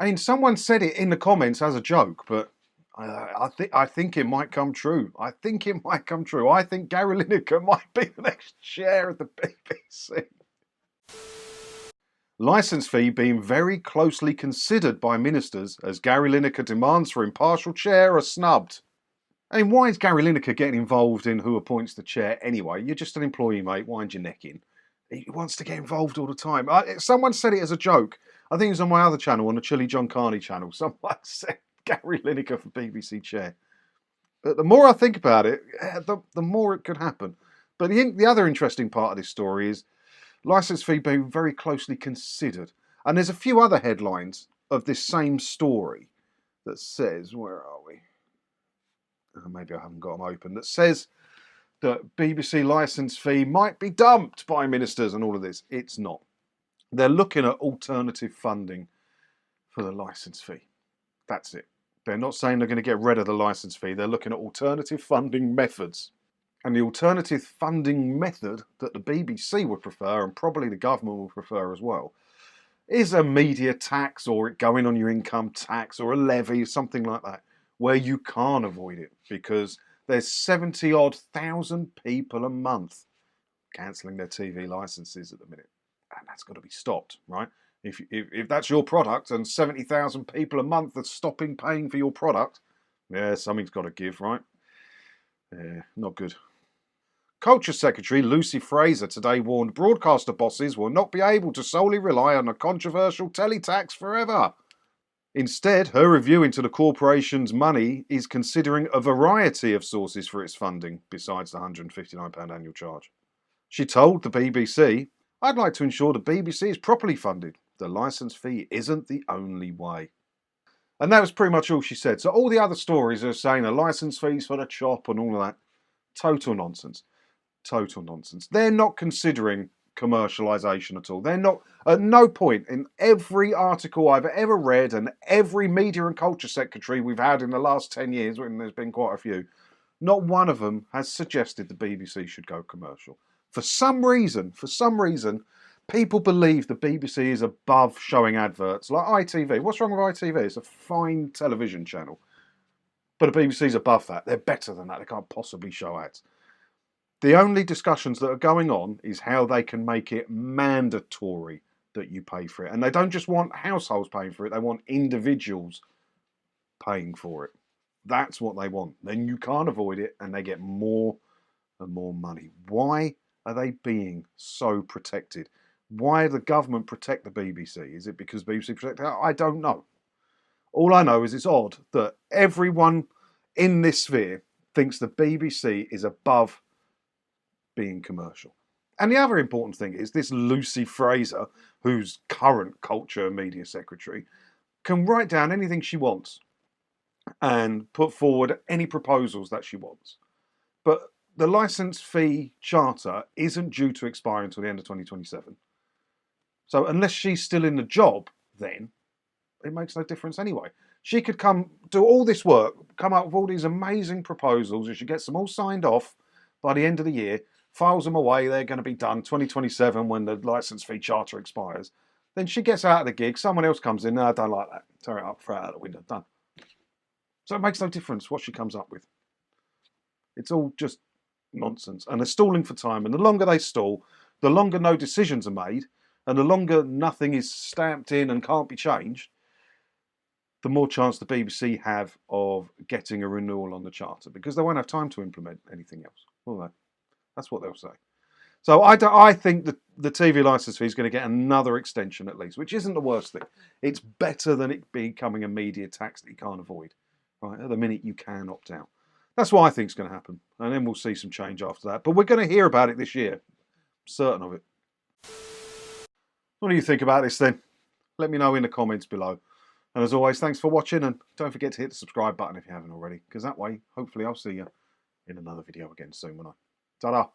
I mean, someone said it in the comments as a joke, but I think it might come true. I think it might come true. I think Gary Lineker might be the next chair of the BBC. Licence fee being very closely considered by ministers as Gary Lineker demands for impartial chair are snubbed. I mean, why is Gary Lineker getting involved in who appoints the chair anyway? You're just an employee, mate. Wind your neck in. He wants to get involved all the time. Someone said it as a joke. I think it was on my other channel, on the Chilly John Carney channel. Someone said Gary Lineker for BBC chair. But the more I think about it, the more it could happen. But the other interesting part of this story is licence fee being very closely considered. And there's a few other headlines of this same story that says, where are we? Maybe I haven't got them open. That says that BBC licence fee might be dumped by ministers and all of this. It's not. They're looking at alternative funding for the licence fee. That's it. They're not saying they're going to get rid of the licence fee. They're looking at alternative funding methods. And the alternative funding method that the BBC would prefer, and probably the government will prefer as well, is a media tax, or it going on your income tax, or a levy, something like that, where you can't avoid it because there's 70-odd thousand people a month cancelling their TV licences at the minute. And that's got to be stopped, right? If that's your product and 70,000 people a month are stopping paying for your product, yeah, something's got to give, right? Yeah, not good. Culture Secretary Lucy Frazer today warned broadcaster bosses will not be able to solely rely on a controversial teletax forever. Instead, her review into the corporation's money is considering a variety of sources for its funding, besides the £159 annual charge. She told the BBC, "I'd like to ensure the BBC is properly funded. The licence fee isn't the only way." And that was pretty much all she said. So all the other stories are saying the licence fees for the chop and all of that. Total nonsense. Total nonsense. They're not considering commercialisation at all. They're not, at no point in every article I've ever read and every media and culture secretary we've had in the last 10 years, when there's been quite a few, not one of them has suggested the BBC should go commercial. For some reason, people believe the BBC is above showing adverts, like ITV. What's wrong with ITV? It's a fine television channel. But the BBC's above that. They're better than that. They can't possibly show ads. The only discussions that are going on is how they can make it mandatory that you pay for it. And they don't just want households paying for it, they want individuals paying for it. That's what they want. Then you can't avoid it and they get more and more money. Why are they being so protected? Why the government protect the BBC? Is it because BBC protect it? I don't know. All I know is it's odd that everyone in this sphere thinks the BBC is above being commercial. And the other important thing is this Lucy Frazer, who's current culture and media secretary, can write down anything she wants and put forward any proposals that she wants. But the licence fee charter isn't due to expire until the end of 2027. So unless she's still in the job, then it makes no difference anyway. She could come do all this work, come up with all these amazing proposals, and she gets them all signed off by the end of the year, files them away, they're going to be done 2027 when the licence fee charter expires. Then she gets out of the gig, someone else comes in, no, I don't like that, tear it up, throw it out the window, done. So it makes no difference what she comes up with. It's all just nonsense. And they're stalling for time. And the longer they stall, the longer no decisions are made, and the longer nothing is stamped in and can't be changed, the more chance the BBC have of getting a renewal on the charter, because they won't have time to implement anything else, will they? That's what they'll say. So I think that the TV licence fee is going to get another extension at least, which isn't the worst thing. It's better than it becoming a media tax that you can't avoid. Right? At the minute, you can opt out. That's what I think is going to happen. And then we'll see some change after that. But we're going to hear about it this year. I'm certain of it. What do you think about this then? Let me know in the comments below. And as always, thanks for watching. And don't forget to hit the subscribe button if you haven't already. Because that way, hopefully, I'll see you in another video again soon, won't I? Ta-da!